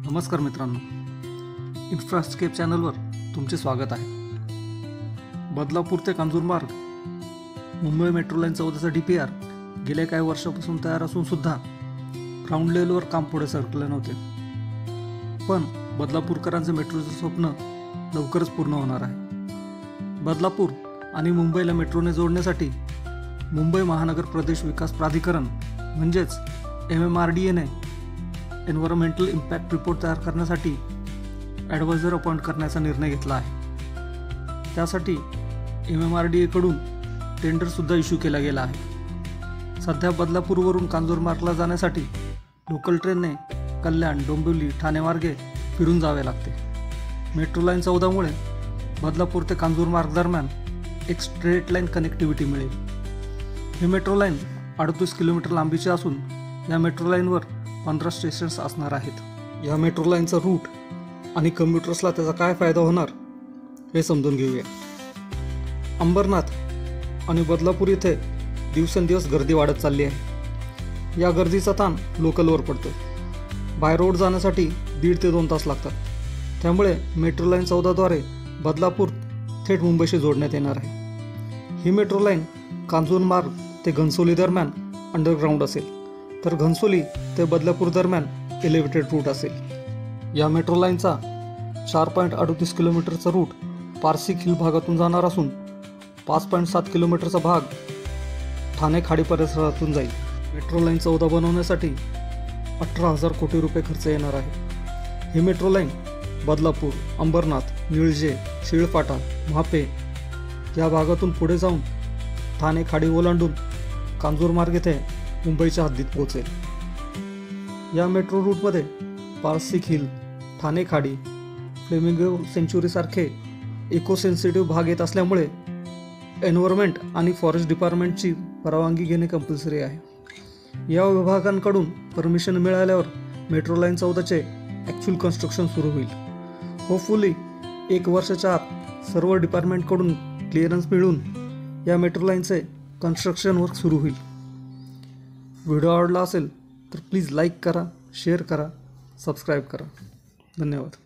नमस्कार मित्रांनो, इन्फ्रास्केप चॅनलवर तुमचे स्वागत आहे. बदलापूर ते कांजूरमार्ग मुंबई मेट्रो लाईन 14चा DPR गेल्या काही वर्षापासून तयार असून सुद्धा ग्राउंड लेवलवर काम पुढे सरकले नव्हते. पण बदलापूरकरांचे मेट्रोचे स्वप्न लवकरच पूर्ण होणार आहे. बदलापूर आणि मुंबईला मेट्रोने जोडण्यासाठी मुंबई महानगर प्रदेश विकास प्राधिकरण म्हणजेच MMRDAने एन्व्हायरमेंटल इम्पॅक्ट रिपोर्ट तयार करण्यासाठी ॲडवायझर अपॉइंट करण्याचा निर्णय घेतला आहे. त्यासाठी MMRDAकडून टेंडरसुद्धा इश्यू केला गेला आहे. सध्या बदलापूरवरून कांजूरमार्गला जाण्यासाठी लोकल ट्रेनने कल्याण, डोंबिवली, ठाणे मार्गे फिरून जावे लागते. मेट्रो लाईन 14मुळे बदलापूर ते कांजूरमार्ग दरम्यान एक स्ट्रेट लाईन कनेक्टिव्हिटी मिळेल. ही मेट्रो लाईन 38 किलोमीटर लांबीची असून या मेट्रो लाईनवर 15 स्टेशन्स असणार आहेत. या मेट्रो लाईनचा रूट आणि कम्युटर्सला त्याचा काय फायदा होणार हे समजून घेऊया. अंबरनाथ आणि बदलापूर इथे दिवसेंदिवस गर्दी वाढत चालली आहे. या गर्दीचा ताण लोकलवर पडतो. बाय रोड जाण्यासाठी 1.5 ते 2 तास लागतात. त्यामुळे मेट्रो लाईन 14द्वारे बदलापूर थेट मुंबईशी जोडण्यात येणार आहे. ही मेट्रो लाईन कांजूरमार्ग ते घनसोली दरम्यान अंडरग्राऊंड असेल, तर घनसोली ते बदलापूर दरम्यान एलिव्हेटेड रूट असेल. या मेट्रो लाईनचा 4.38 किलोमीटरचा रूट पारसिक हिल भागातून जाणार असून 5.7 किलोमीटरचा भाग ठाणे खाडी परिसरातून जाईल. मेट्रो लाईन 14 बनवण्यासाठी 18,000 कोटी रुपये खर्च येणार आहे. ही मेट्रो लाईन बदलापूर, अंबरनाथ, निळजे, शिळफाटा, म्हापे या भागातून पुढे जाऊन ठाणे खाडी ओलांडून कांजूरमार्ग येथे मुंबईच्या हद्दीत पोहोचेल. या मेट्रो रूटमध्ये पारसिक हिल, ठाणे खाडी, फ्लेमिंगो सेंच्युरीसारखे इको सेन्सिटिव्ह भाग येत असल्यामुळे एन्व्हायरमेंट आणि फॉरेस्ट डिपार्टमेंटची परवानगी घेणे कंपल्सरी आहे. या विभागांकडून परमिशन मिळाल्यावर मेट्रो लाईन 14चे ॲक्च्युअल कन्स्ट्रक्शन सुरू होईल. होपफुली 1 वर्षाच्या आत सर्व डिपार्टमेंटकडून क्लिअरन्स मिळून या मेट्रो लाईनचे कन्स्ट्रक्शन वर्क सुरू होईल. व्हिडिओ आवडला असेल तर प्लीज लाईक करा, शेअर करा, सबस्क्राईब करा. धन्यवाद.